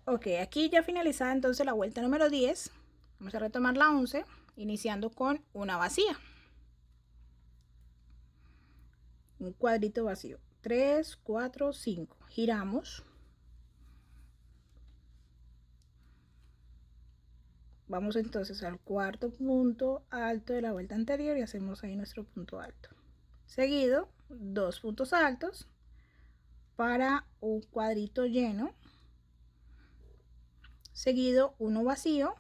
Ok, aquí ya finalizada entonces la vuelta número 10. Vamos a retomar la 11, iniciando con una vacía. Un cuadrito vacío. 3, 4, 5. Giramos. Vamos entonces al cuarto punto alto de la vuelta anterior y hacemos ahí nuestro punto alto. Seguido, 2 puntos altos para un cuadrito lleno. Seguido, uno vacío.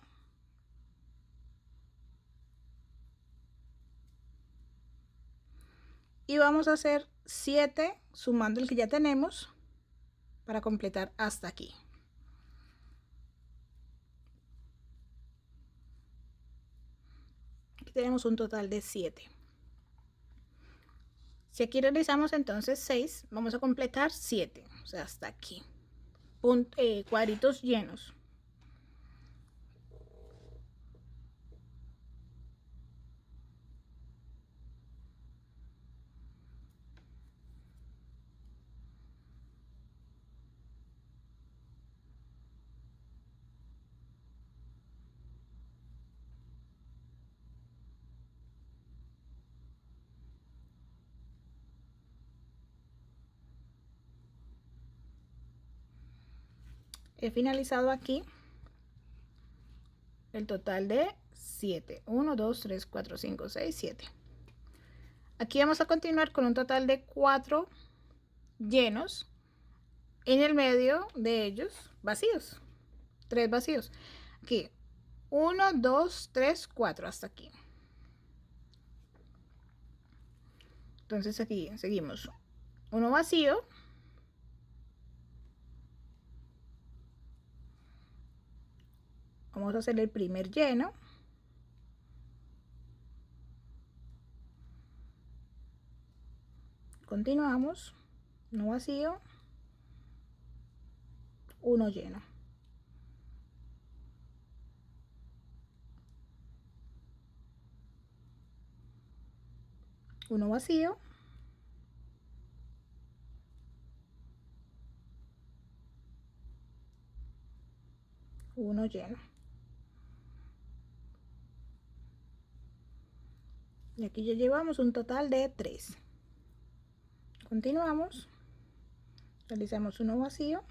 Y vamos a hacer 7 sumando el que ya tenemos para completar hasta aquí. Aquí tenemos un total de 7. Si aquí realizamos entonces 6, vamos a completar 7, o sea, hasta aquí. Cuadritos llenos. He finalizado aquí el total de 7. 1, 2, 3, 4, 5, 6, 7. Aquí vamos a continuar con un total de 4 llenos. En el medio de ellos vacíos. 3 vacíos. Aquí 1, 2, 3, 4 hasta aquí. Entonces aquí seguimos. Uno vacío. Vamos a hacer el primer lleno. Continuamos. Uno vacío. Uno lleno. Uno vacío. Uno lleno. Y aquí ya llevamos un total de 3. Continuamos. Realizamos uno vacío.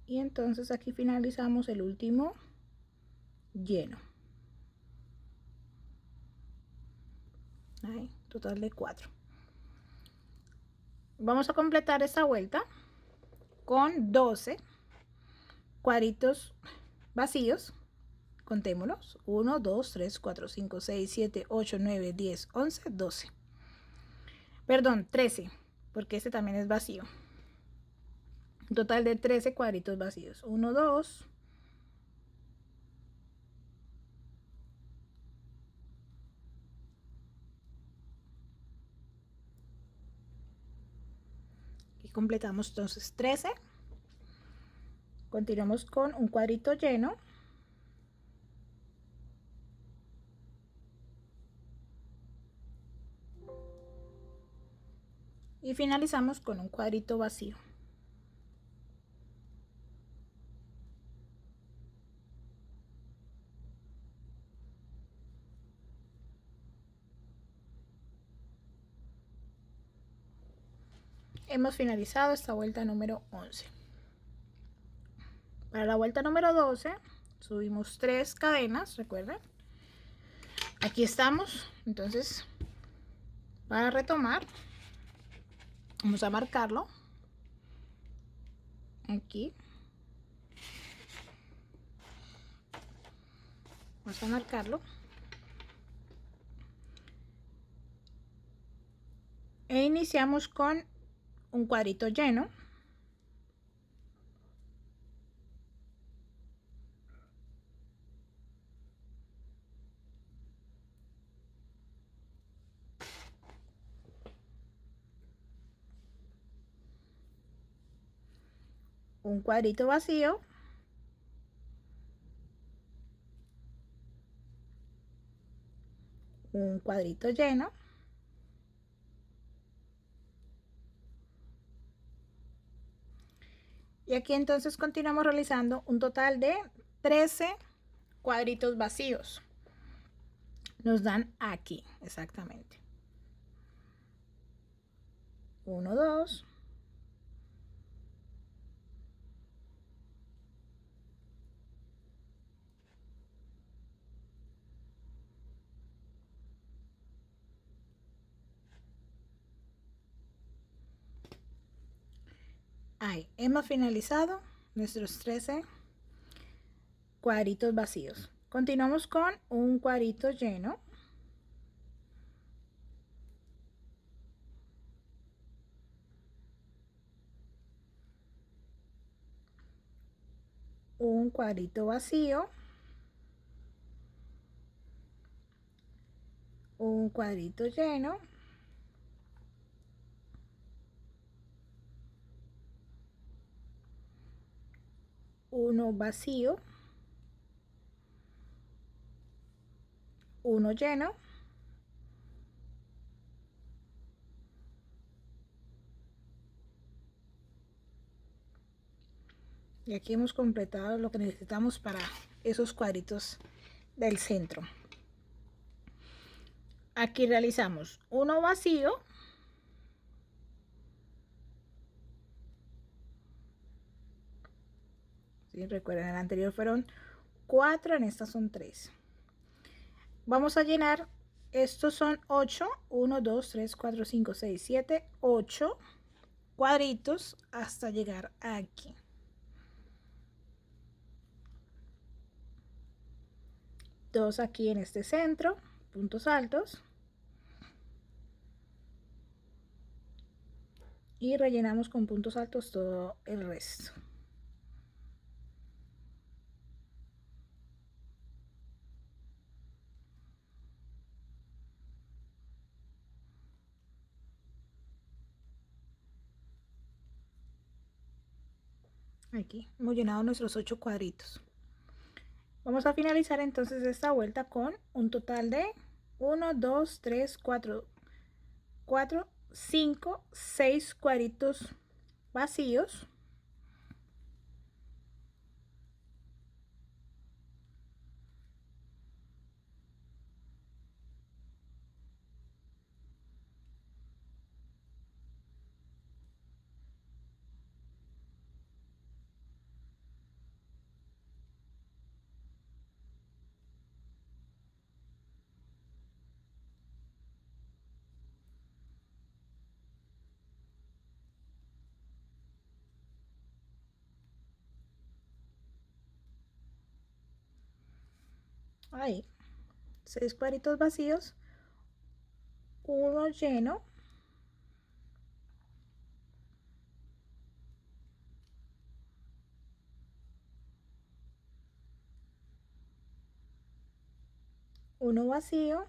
Y entonces aquí finalizamos el último lleno. Ahí, total de 4. Vamos a completar esta vuelta con 12 cuadritos vacíos. Contémoslos. 1, 2, 3, 4, 5, 6, 7, 8, 9, 10, 11, 12. Perdón, 13, porque este también es vacío. Un total de 13 cuadritos vacíos. 1, 2. Y completamos entonces 13. Continuamos con un cuadrito lleno. Y finalizamos con un cuadrito vacío. Hemos finalizado esta vuelta número 11. Para la vuelta número 12 subimos 3 cadenas, recuerden. Aquí estamos, entonces para retomar vamos a marcarlo aquí. Vamos a marcarlo. E iniciamos con un cuadrito lleno. Un cuadrito vacío. Un cuadrito lleno. Y aquí entonces continuamos realizando un total de 13 cuadritos vacíos. Nos dan aquí, exactamente. 1, 2. Ahí, hemos finalizado nuestros 13 cuadritos vacíos. Continuamos con un cuadrito lleno. Un cuadrito vacío. Un cuadrito lleno. Uno vacío. Uno lleno. Y aquí hemos completado lo que necesitamos para esos cuadritos del centro. Aquí realizamos uno vacío. ¿Sí? Recuerden, en el anterior fueron 4, en esta son 3. Vamos a llenar, estos son 8, 1, 2, 3, 4, 5, 6, 7, 8 cuadritos hasta llegar aquí. 2 aquí en este centro, puntos altos. Y rellenamos con puntos altos todo el resto. Aquí hemos llenado nuestros 8 cuadritos. Vamos a finalizar entonces esta vuelta con un total de 1, 2, 3, 4, 5, 6 cuadritos vacíos. Ahí, 6 cuadritos vacíos, uno lleno, uno vacío,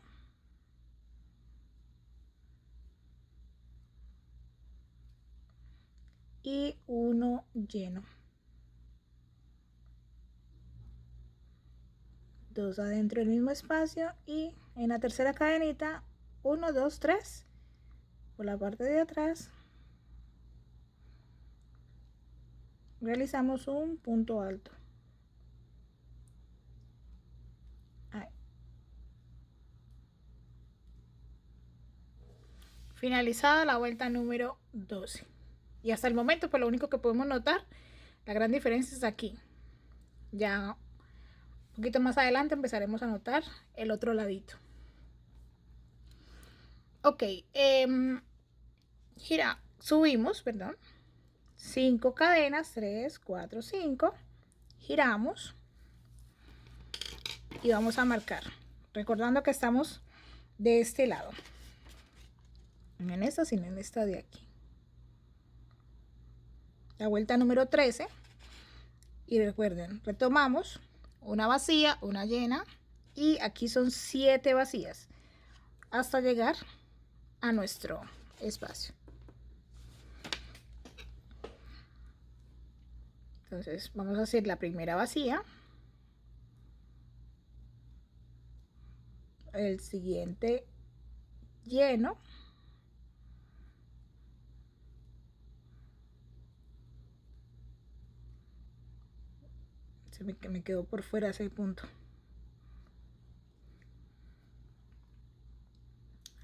y uno lleno. 2 adentro del mismo espacio y en la tercera cadenita 1, 2, 3 por la parte de atrás realizamos un punto alto. Ahí. Finalizada la vuelta número 12. Y hasta el momento, pues lo único que podemos notar, la gran diferencia es aquí. Ya un poquito más adelante empezaremos a notar el otro ladito. Ok, subimos, perdón, 5 cadenas, 3, 4, 5, giramos y vamos a marcar, recordando que estamos de este lado, no en esta, sino en esta de aquí. La vuelta número 13, y recuerden, retomamos una vacía, una llena, y aquí son 7 vacías hasta llegar a nuestro espacio. Entonces vamos a hacer la primera vacía, el siguiente lleno, me quedó por fuera ese punto.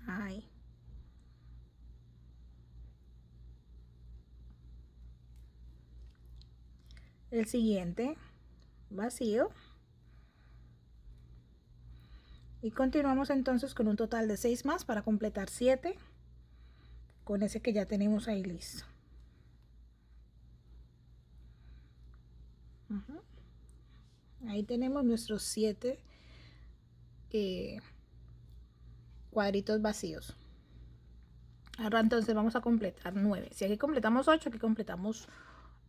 Ahí. El siguiente vacío. Y continuamos entonces con un total de 6 más para completar 7 con ese que ya tenemos ahí listo. Ahí tenemos nuestros 7 cuadritos vacíos. Ahora entonces vamos a completar 9. Si aquí completamos 8, aquí completamos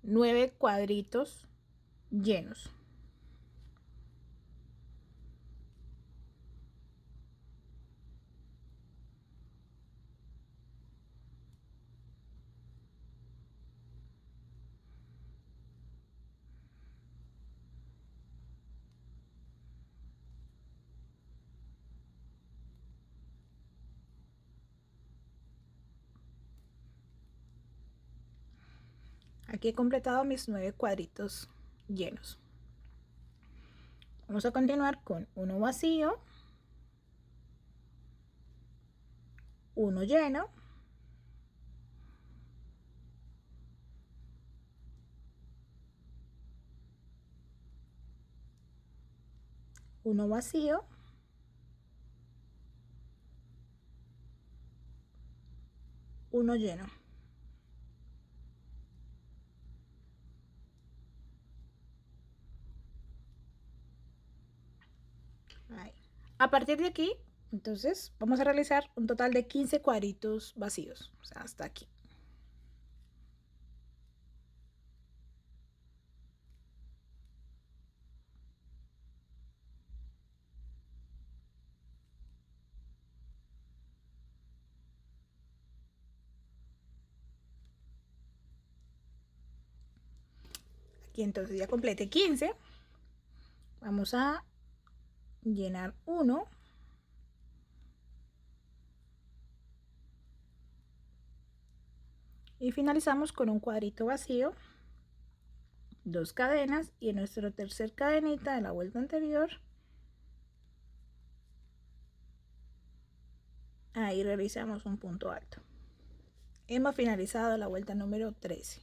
9 cuadritos llenos. Aquí he completado mis 9 cuadritos llenos. Vamos a continuar con uno vacío, uno lleno, uno vacío, uno lleno. Ahí. A partir de aquí, entonces vamos a realizar un total de 15 cuadritos vacíos, o sea, hasta aquí. Aquí entonces ya complete 15. Vamos a llenar uno. Y finalizamos con un cuadrito vacío, 2 cadenas, y en nuestra tercer cadenita de la vuelta anterior, ahí realizamos un punto alto. Hemos finalizado la vuelta número 13.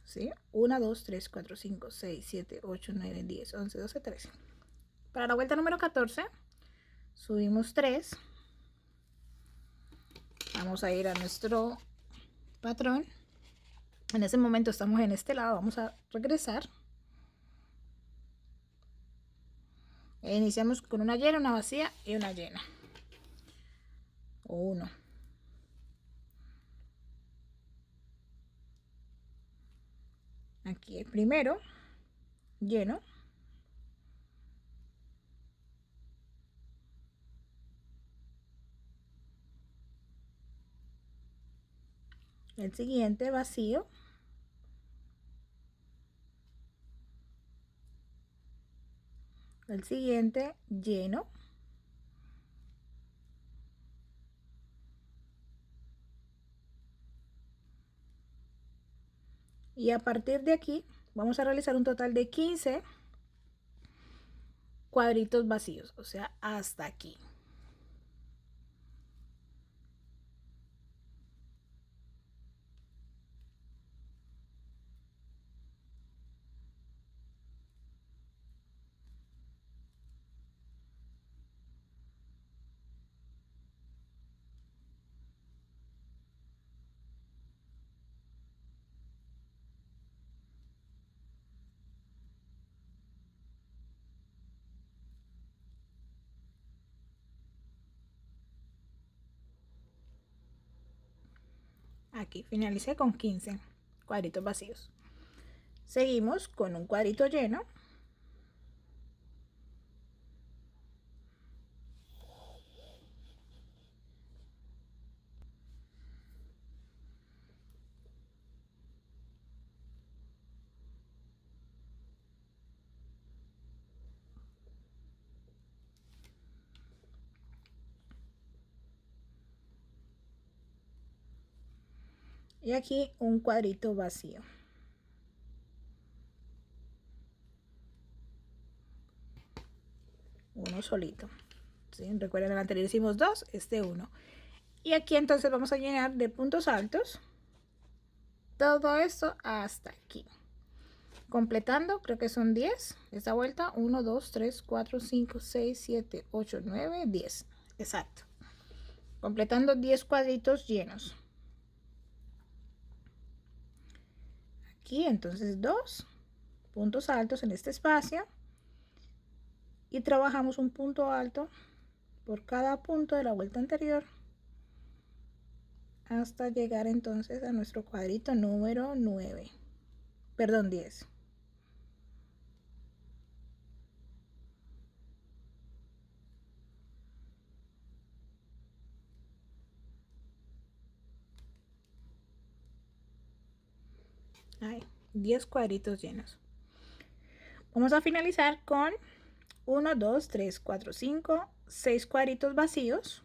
¿Sí? 1, 2, 3, 4, 5, 6, 7, 8, 9, 10, 11, 12, 13. Para la vuelta número 14, subimos 3. Vamos a ir a nuestro patrón. En ese momento estamos en este lado, vamos a regresar. E iniciamos con una llena, una vacía y una llena. 1. Aquí el primero, lleno. El siguiente, vacío. El siguiente, lleno. Y a partir de aquí vamos a realizar un total de 15 cuadritos vacíos, o sea, hasta aquí. Aquí finalicé con 15 cuadritos vacíos. Seguimos con un cuadrito lleno. Y aquí un cuadrito vacío. uno solito. ¿Sí? Recuerden, en el anterior hicimos 2, este 1. Y aquí entonces vamos a llenar de puntos altos todo esto hasta aquí. Completando, creo que son 10. Esta vuelta, 1, 2, 3, 4, 5, 6, 7, 8, 9, 10. Exacto. Completando 10 cuadritos llenos. Aquí entonces 2 puntos altos en este espacio. Y trabajamos un punto alto por cada punto de la vuelta anterior hasta llegar entonces a nuestro cuadrito número 9, perdón, 10. Ahí, 10 cuadritos llenos. Vamos a finalizar con 1, 2, 3, 4, 5, 6 cuadritos vacíos.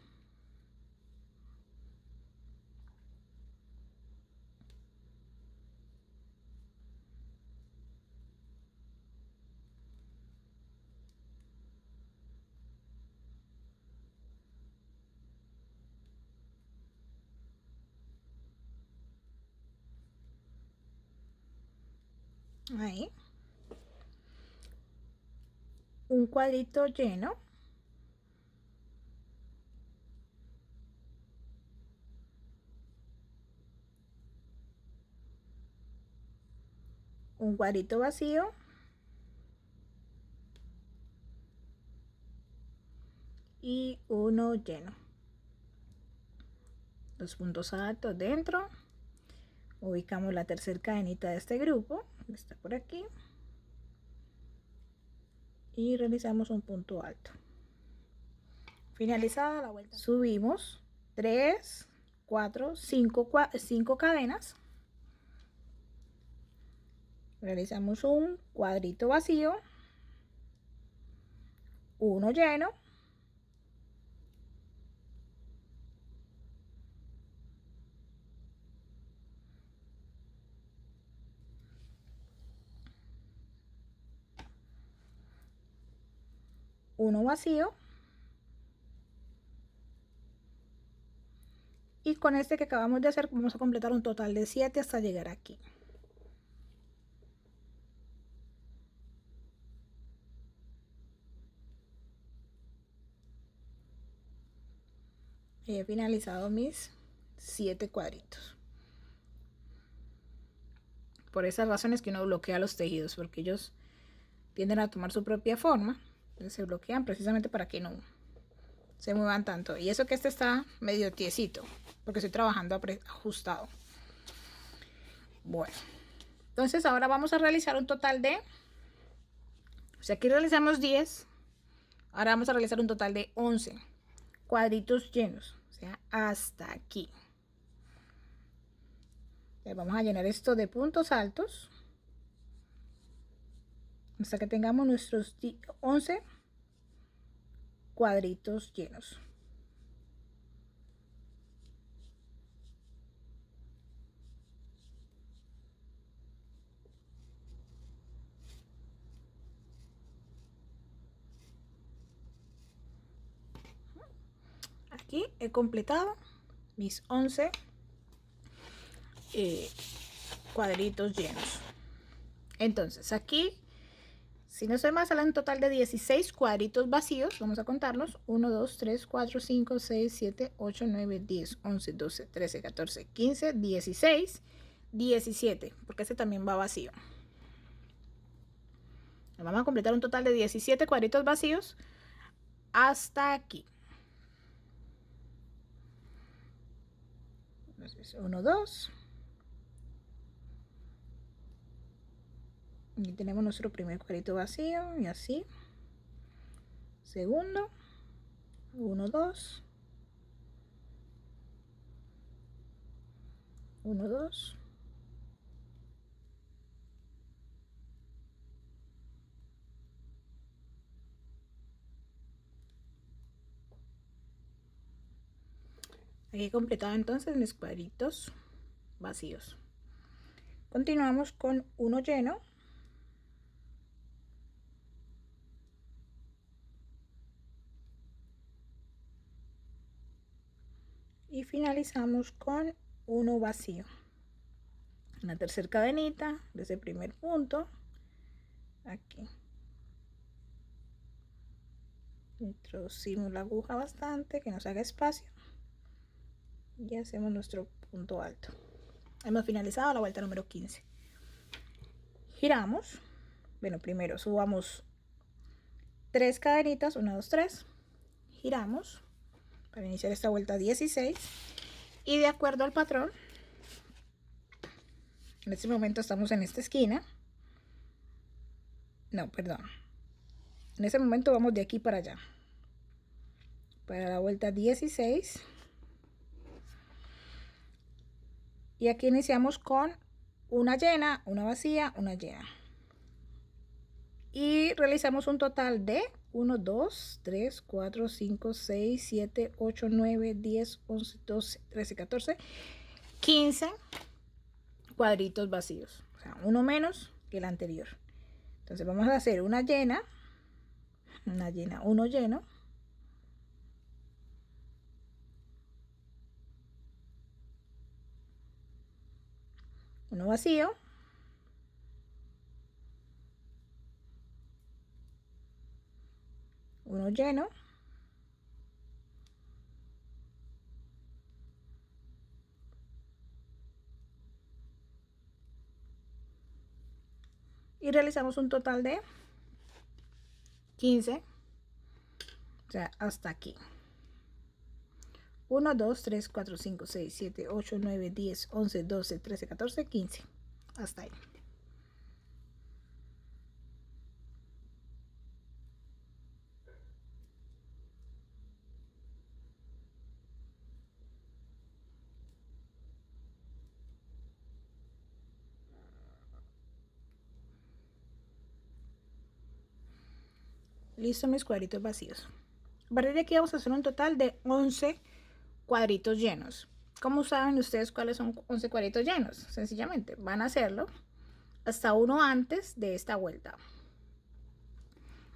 Ahí. Un cuadrito lleno. Un cuadrito vacío. Y uno lleno. Los puntos altos dentro. Ubicamos la tercera cadenita de este grupo. Está por aquí. Y realizamos un punto alto. Finalizada la vuelta, subimos 3, 4, 5 cadenas. Realizamos un cuadrito vacío, uno lleno, uno vacío, y con este que acabamos de hacer vamos a completar un total de 7 hasta llegar aquí. He finalizado mis 7 cuadritos. Por esas razones que uno bloquea los tejidos, porque ellos tienden a tomar su propia forma. Entonces se bloquean precisamente para que no se muevan tanto. Y eso que este está medio tiesito, porque estoy trabajando ajustado. Bueno, entonces ahora vamos a realizar un total de, o sea, aquí realizamos 10, ahora vamos a realizar un total de 11 cuadritos llenos, o sea, hasta aquí. Entonces vamos a llenar esto de puntos altos hasta que tengamos nuestros 11 cuadritos llenos. Aquí he completado mis 11 cuadritos llenos. Entonces aquí, si no soy más, salen un total de 16 cuadritos vacíos. Vamos a contarlos: 1, 2, 3, 4, 5, 6, 7, 8, 9, 10, 11, 12, 13, 14, 15, 16, 17, porque este también va vacío. Vamos a completar un total de 17 cuadritos vacíos hasta aquí. 1, 2. Y tenemos nuestro primer cuadrito vacío, y así. Segundo. 1, 2. 1, 2. Aquí he completado entonces mis cuadritos vacíos. Continuamos con uno lleno. y finalizamos con uno vacío. En la tercera cadenita, desde el primer punto, aquí. Introducimos la aguja bastante, que nos haga espacio. Y hacemos nuestro punto alto. Hemos finalizado la vuelta número 15. Giramos. Bueno, primero subamos 3 cadenitas, 1, 2, 3. Giramos para iniciar esta vuelta 16. Y de acuerdo al patrón, en este momento estamos en esta esquina. No, perdón. En ese momento vamos de aquí para allá. Para la vuelta 16. Y aquí iniciamos con una llena, una vacía, una llena. Y realizamos un total de 1, 2, 3, 4, 5, 6, 7, 8, 9, 10, 11, 12, 13, 14, 15 cuadritos vacíos. O sea, uno menos que el anterior. Entonces vamos a hacer una llena, uno lleno. Uno vacío. Uno lleno. Y realizamos un total de 15. O sea, hasta aquí. 1, 2, 3, 4, 5, 6, 7, 8, 9, 10, 11, 12, 13, 14, 15. Hasta ahí. Listo mis cuadritos vacíos. A partir de aquí vamos a hacer un total de 11 cuadritos llenos. ¿Cómo saben ustedes cuáles son 11 cuadritos llenos? Sencillamente van a hacerlo hasta uno antes de esta vuelta.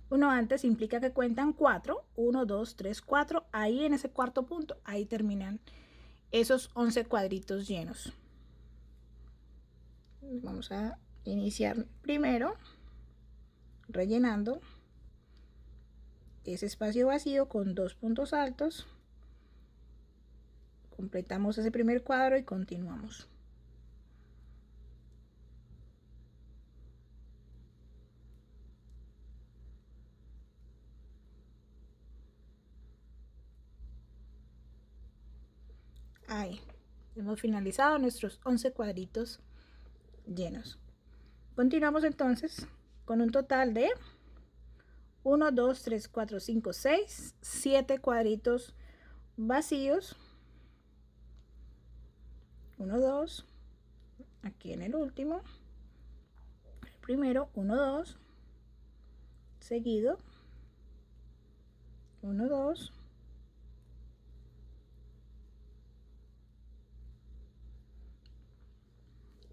Uno antes implica que cuentan 4. 1, 2, 3, 4. Ahí en ese cuarto punto, ahí terminan esos 11 cuadritos llenos. Vamos a iniciar primero rellenando ese espacio vacío con 2 puntos altos. Completamos ese primer cuadro y continuamos. Ahí hemos finalizado nuestros 11 cuadritos llenos. Continuamos entonces con un total de 1, 2, 3, 4, 5, 6, 7 cuadritos vacíos. 1, 2, aquí en el último, el primero, 1, 2, seguido, 1, 2,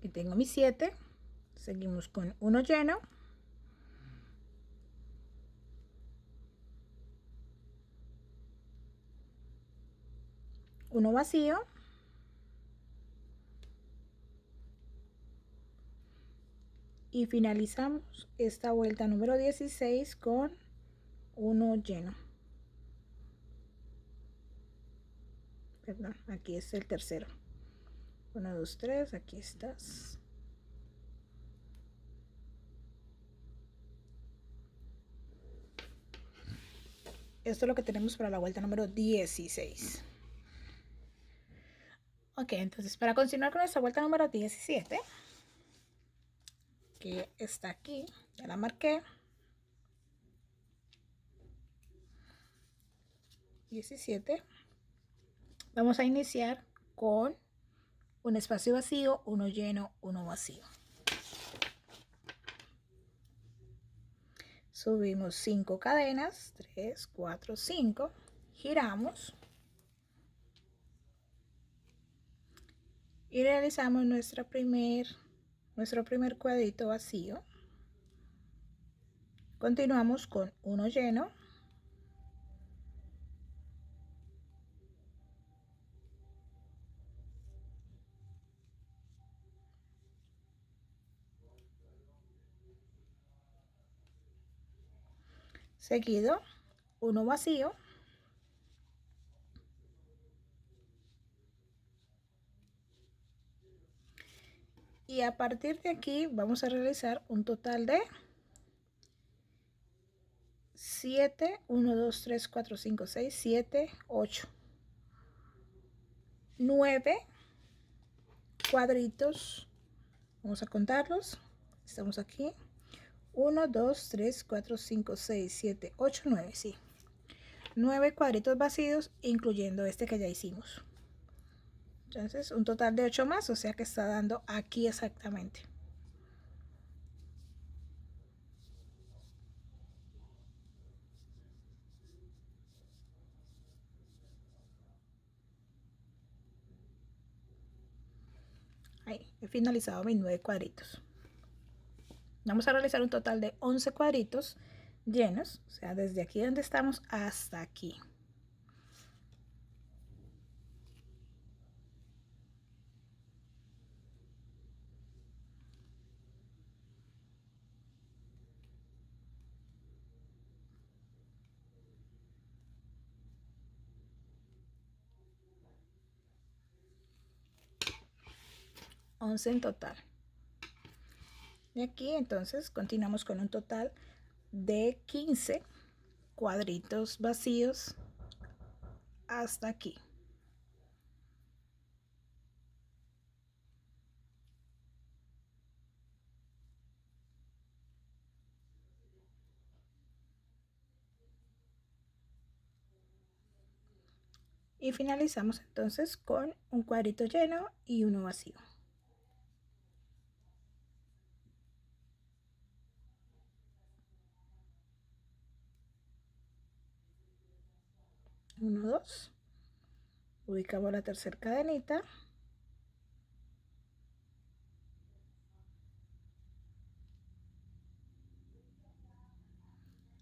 y tengo mis 7, seguimos con uno lleno, uno vacío, y finalizamos esta vuelta número 16 con uno lleno. Perdón, aquí es el tercero. 1, 2, 3, aquí estás. Esto es lo que tenemos para la vuelta número 16. Ok, entonces para continuar con nuestra vuelta número 17, que está aquí, ya la marqué. 17. Vamos a iniciar con un espacio vacío, uno lleno, uno vacío. Subimos 5 cadenas, 3, 4, 5, giramos y realizamos nuestro primer cuadrito vacío. Continuamos con uno lleno, seguido uno vacío, y a partir de aquí vamos a realizar un total de 7, 1, 2, 3, 4, 5, 6, 7, 8, 9 cuadritos. Vamos a contarlos. Estamos aquí. 1, 2, 3, 4, 5, 6, 7, 8, 9. Sí. 9 cuadritos vacíos, incluyendo este que ya hicimos. Entonces, un total de 8 más, o sea que está dando aquí exactamente. Ahí, he finalizado mis 9 cuadritos. Vamos a realizar un total de 11 cuadritos llenos, o sea, desde aquí donde estamos hasta aquí. Once en total. Y aquí entonces continuamos con un total de 15 cuadritos vacíos hasta aquí. Y finalizamos entonces con un cuadrito lleno y uno vacío. Uno, dos. Ubicamos la tercera cadenita.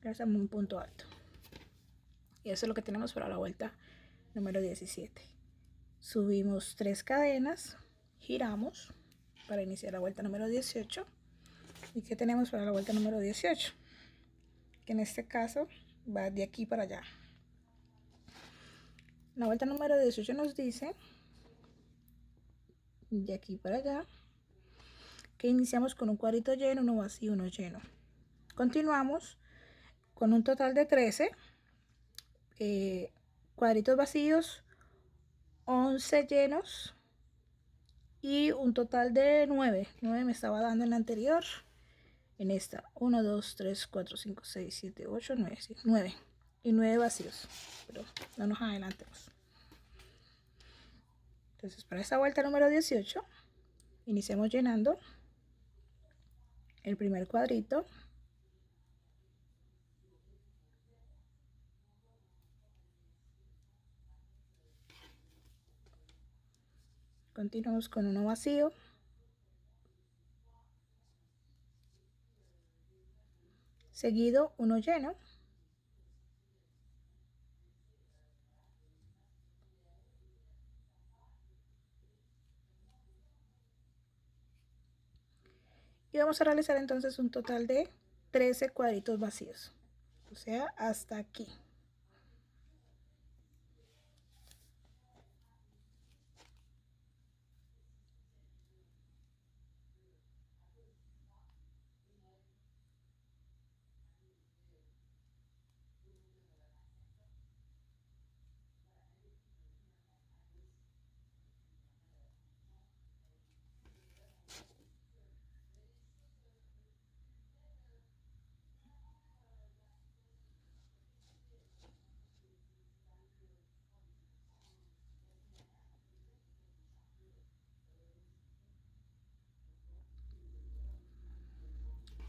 Hacemos un punto alto. Y eso es lo que tenemos para la vuelta número 17. Subimos 3 cadenas, giramos para iniciar la vuelta número 18. ¿Y qué tenemos para la vuelta número 18? Que en este caso va de aquí para allá. La vuelta número 18 nos dice, de aquí para allá, que iniciamos con un cuadrito lleno, uno vacío, uno lleno. Continuamos con un total de 13 cuadritos vacíos, 11 llenos y un total de 9. 9 me estaba dando en la anterior. En esta, 1, 2, 3, 4, 5, 6, 7, 8, 9. Sí, 9. Y 9 vacíos. Pero no nos adelantemos. Entonces, para esta vuelta número 18, iniciamos llenando el primer cuadrito. Continuamos con uno vacío. Seguido uno lleno. Y vamos a realizar entonces un total de 13 cuadritos vacíos. O sea, hasta aquí.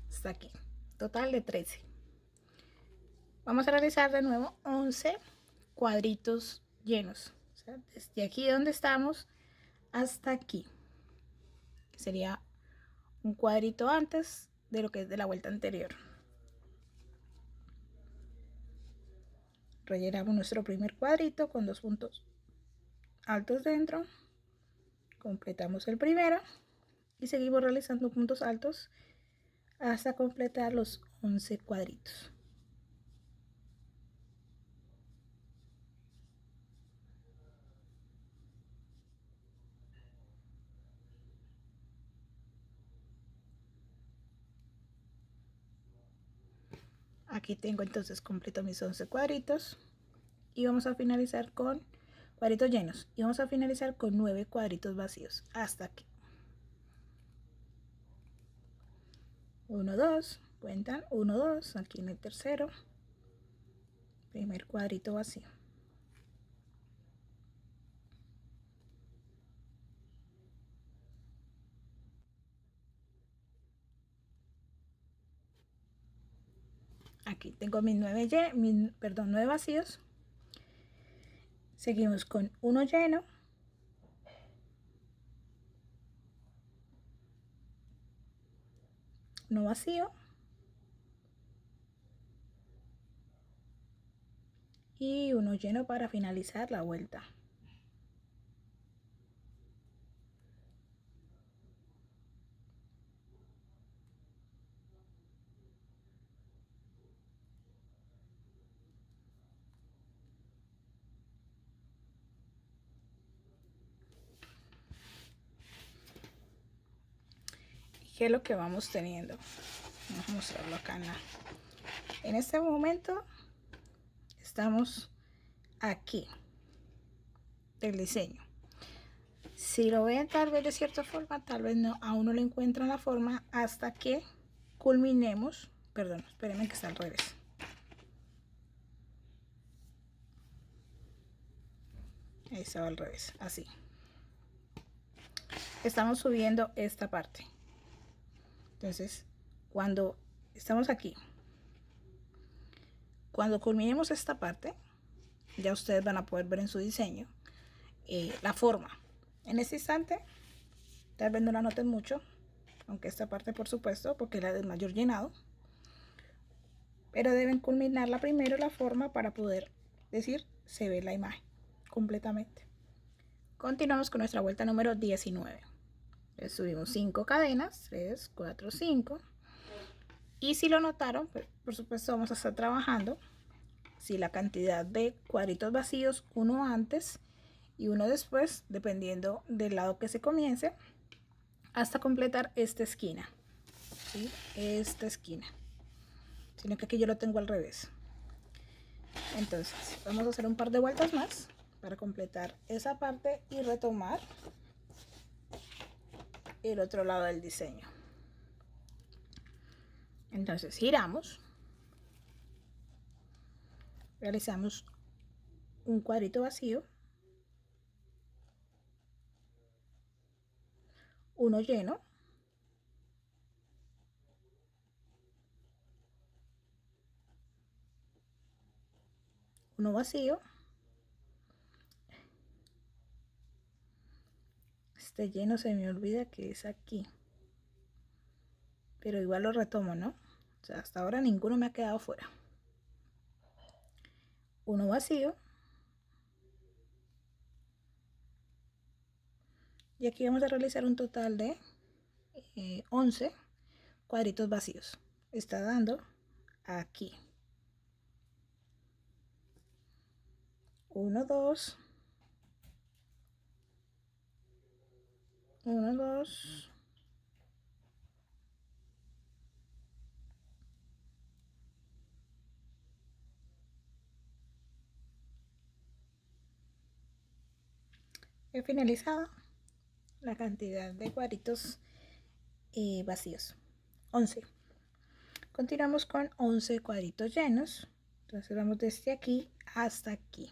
Hasta aquí. Total de 13. Vamos a realizar de nuevo 11 cuadritos llenos. O sea, desde aquí donde estamos hasta aquí. Que sería un cuadrito antes de lo que es de la vuelta anterior. Rellenamos nuestro primer cuadrito con 2 puntos altos dentro. Completamos el primero y seguimos realizando puntos altos hasta completar los 11 cuadritos. Aquí tengo entonces completo mis 11 cuadritos y vamos a finalizar con cuadritos llenos y vamos a finalizar con 9 cuadritos vacíos hasta aquí. 1, 2, cuentan 1, 2, aquí en el tercero, primer cuadrito vacío. Aquí tengo mis 9 vacíos. Seguimos con uno lleno, uno vacío y uno lleno para finalizar la vuelta. ¿Qué es lo que vamos teniendo? Vamos a mostrarlo acá. En este momento estamos aquí del diseño. Si lo ven tal vez de cierta forma, tal vez no, aún no le encuentran la forma hasta que culminemos. Perdón, espérenme que está al revés. Ahí estaba al revés, así. Estamos subiendo esta parte. Entonces, cuando estamos aquí, cuando culminemos esta parte, ya ustedes van a poder ver en su diseño la forma. En este instante, tal vez no la noten mucho, aunque esta parte por supuesto, porque es la del mayor llenado, pero deben culminarla primero la forma para poder decir se ve la imagen completamente. Continuamos con nuestra vuelta número 19. Le subimos 5 cadenas, 3, 4, 5. Y si lo notaron, pues, por supuesto vamos a estar trabajando si la cantidad de cuadritos vacíos, uno antes y uno después, dependiendo del lado que se comience, hasta completar esta esquina, ¿sí? Esta esquina, sino que aquí yo lo tengo al revés. Entonces vamos a hacer un par de vueltas más para completar esa parte y retomar el otro lado del diseño. Entonces giramos, realizamos un cuadrito vacío, uno lleno, uno vacío, este lleno se me olvida que es aquí, pero igual lo retomo, ¿no? O sea, hasta ahora ninguno me ha quedado fuera. Uno vacío y aquí vamos a realizar un total de 11 cuadritos vacíos. Está dando aquí 1, 2, 1, 2, he finalizado la cantidad de cuadritos vacíos, 11. Continuamos con 11 cuadritos llenos. Entonces vamos desde aquí hasta aquí.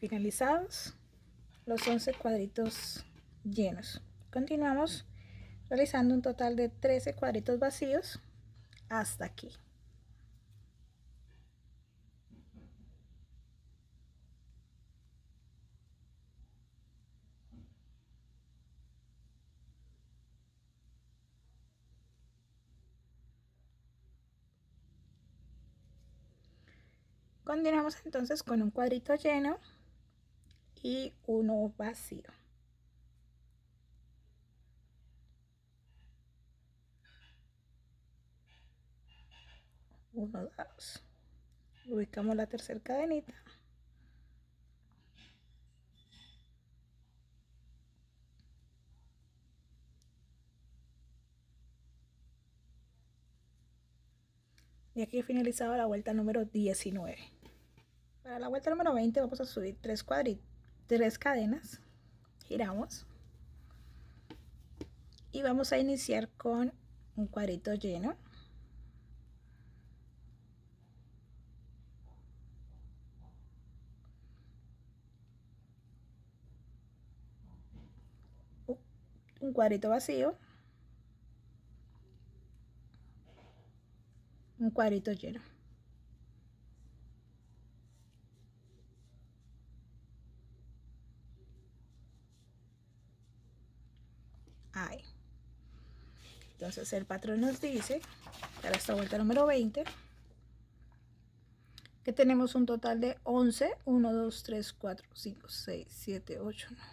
finalizados los 11 cuadritos llenos. Continuamos realizando un total de 13 cuadritos vacíos hasta aquí. Continuamos entonces con un cuadrito lleno y uno vacío. Uno, dos. Ubicamos la tercera cadenita. Y aquí he finalizado la vuelta número 19. Para la vuelta número 20 vamos a subir 3 cadenas. Giramos. Y vamos a iniciar con un cuadrito lleno. Un cuadrito vacío. Un cuadrito lleno. Ahí. Entonces el patrón nos dice, para esta vuelta número 20, que tenemos un total de 11, 1, 2, 3, 4, 5, 6, 7, 8, 9,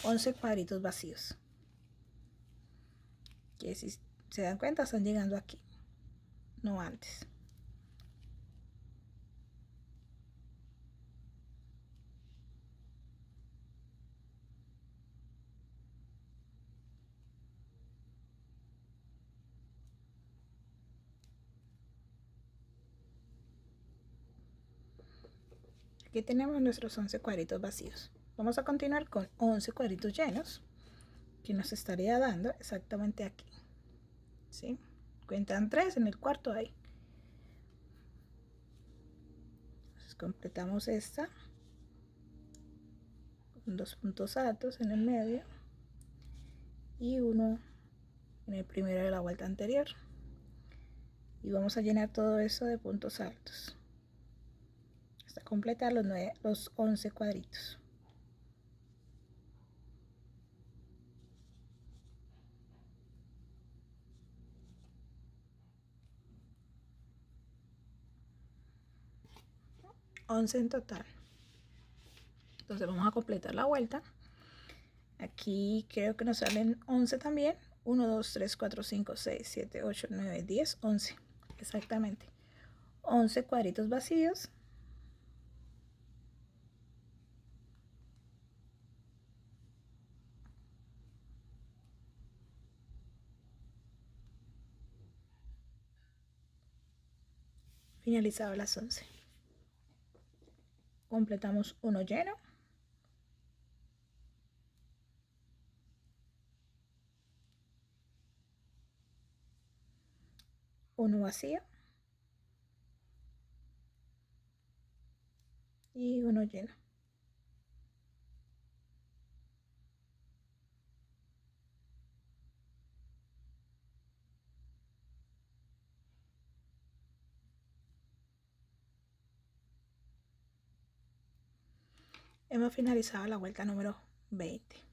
11 cuadritos vacíos. Que si se dan cuenta están llegando aquí, no antes. Aquí tenemos nuestros 11 cuadritos vacíos. Vamos a continuar con 11 cuadritos llenos, que nos estaría dando exactamente aquí. ¿Sí? Cuentan 3, en el cuarto ahí. Entonces completamos esta con 2 puntos altos en el medio y uno en el primero de la vuelta anterior. Y vamos a llenar todo eso de puntos altos hasta completar los 11 cuadritos. Once en total. Entonces vamos a completar la vuelta. Aquí creo que nos salen 11 también. 1, 2, 3, 4, 5, 6, 7, 8, 9, 10, 11. Exactamente. 11 cuadritos vacíos. Finalizado las 11. Completamos uno lleno. Uno vacío. Y uno lleno. Hemos finalizado la vuelta número 20.